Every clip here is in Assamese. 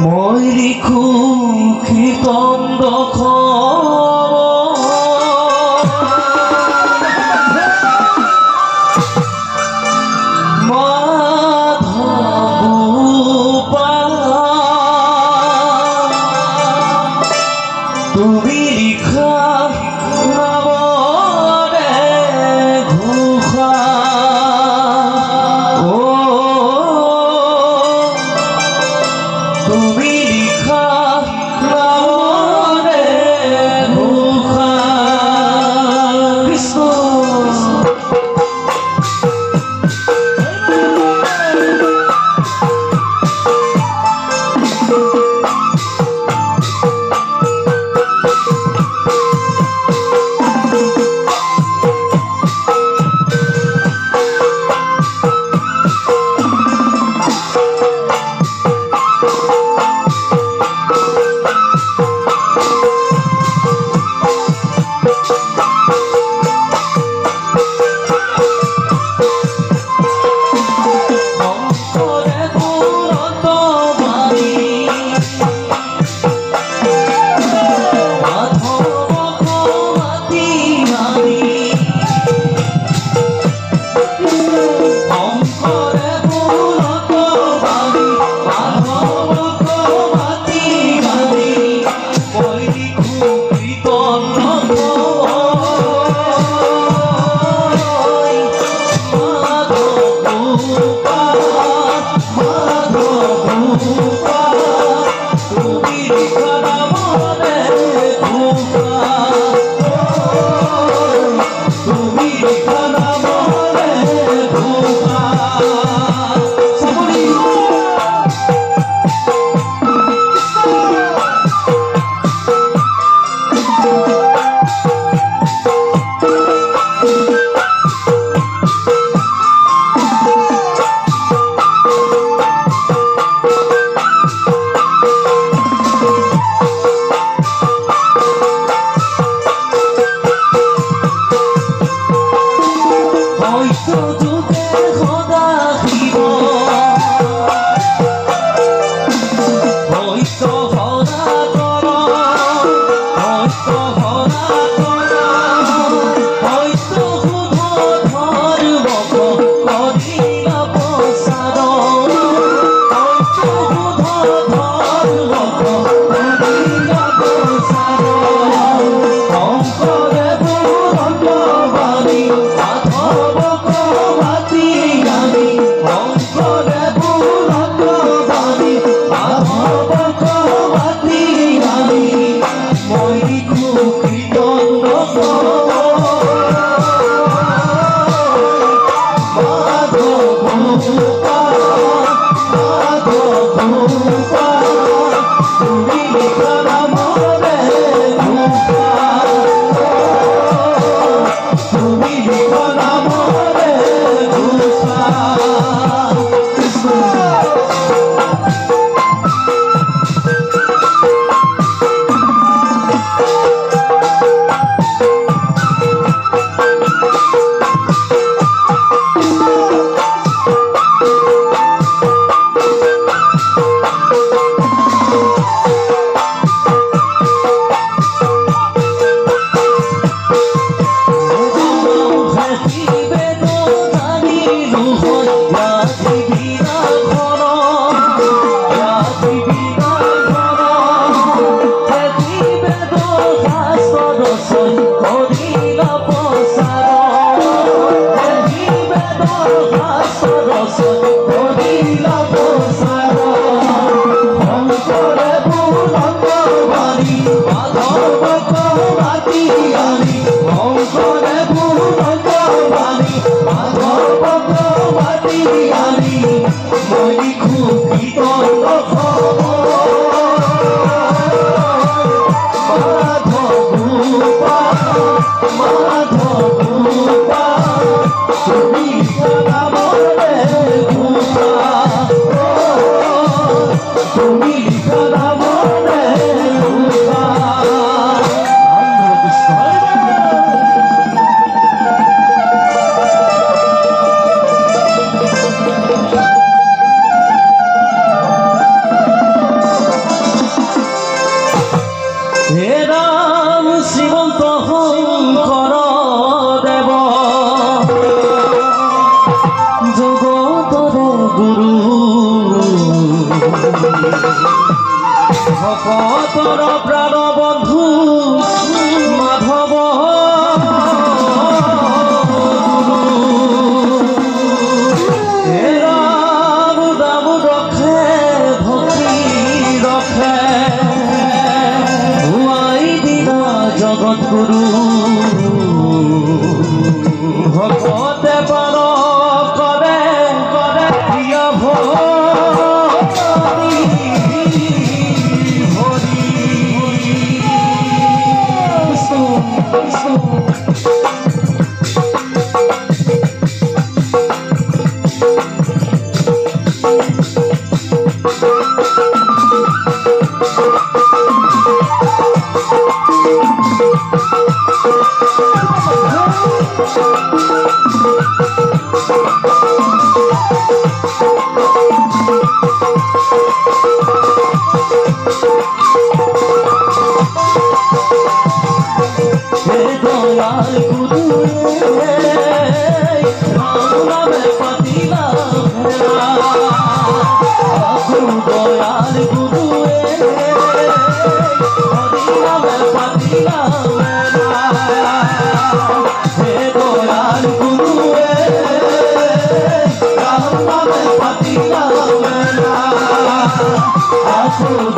মই লিখো কীৰ্তন তুমি লিখা নামৰে ঘোষা তুমি লিখা নামৰে ঘোষা কৃষ্ণ হে ৰাম শ্ৰীমন্ত শংকৰ দেৱ জগতৰে গুৰু ভকতৰ প্ৰাণ বন্ধু মাধৱ হে ৰাম দাম ৰখে ভক্তি ৰখে ভুৱাই দিলা জগত গুৰু ভকতে পাৰ কৰে কৰে প্ৰিয় দয়াল গুরু রাম নামে পাতিলা দয়াল গুরু হরি নামে পাতিলা হে দয়াল গুরু রাম নামে পাতিলা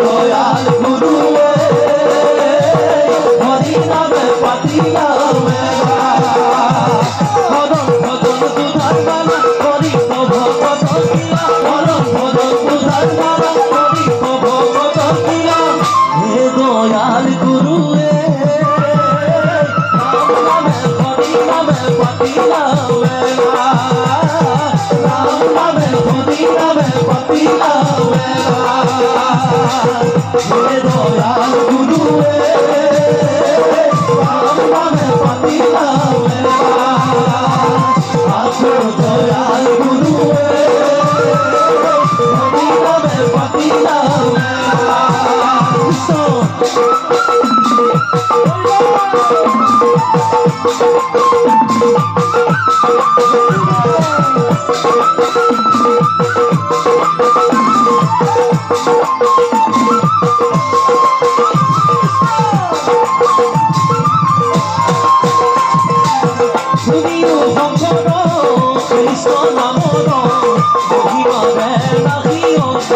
দয়াল গুরু হরি নামে পাতিলা হরণ ভজন দুধার মালা করি ভগত কিলা হরণ ভজন দুধার মালা করি ভগত কিলা হে দয়াল গুরু রাম নামে হরি নামে পাতিলা রাম নামে হরি নামে পাতিলা হে দয়াল গুরু রাম নামে পাতিলা দয়াল গুরু হরি নামে পাতিলা তুমিও শংকৰ কৃষ্ণ নামৰ মহিমাৰে নাহি অন্ত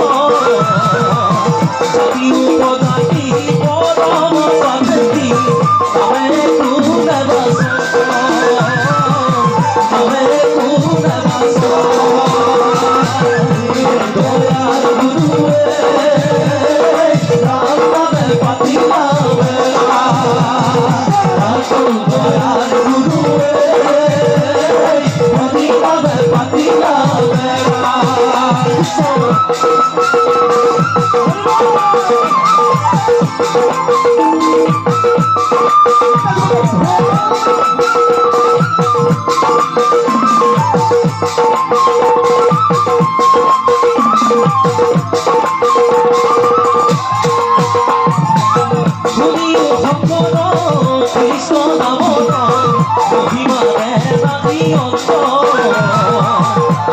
জাতি উপজাতি পৰম পাতি নামে কোনে বাচ নামে কোনে বাচ দয়াল গুৰু ৰাম নামে পাতিলা দয়াল গুৰু হৰি নামে পাতিলা তুমিও শংকৰ কৃষ্ণ নামৰ মহিমাৰে নাহি অন্ত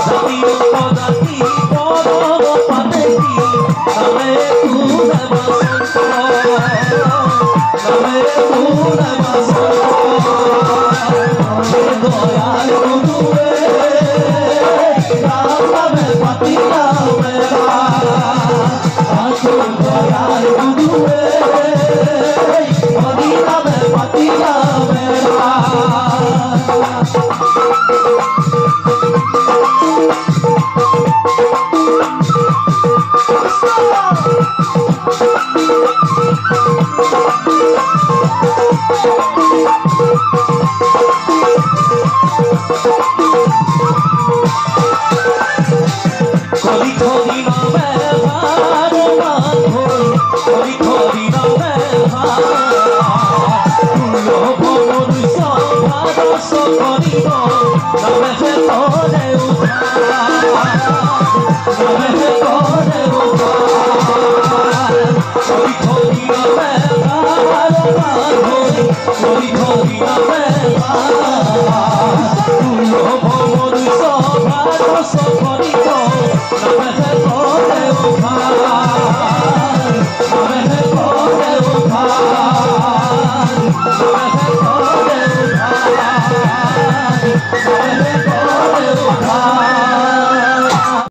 জাতি উপজাতি পৰম পাতি নামে কোনে বাচ নামে কোনে বাচ দয়াল গুৰু ৰাম নামে পাতিলা দয়াল গুৰু হৰি নামে পাতিলা কলি খৰি নামে হৰি হৰি নামে ভাৰ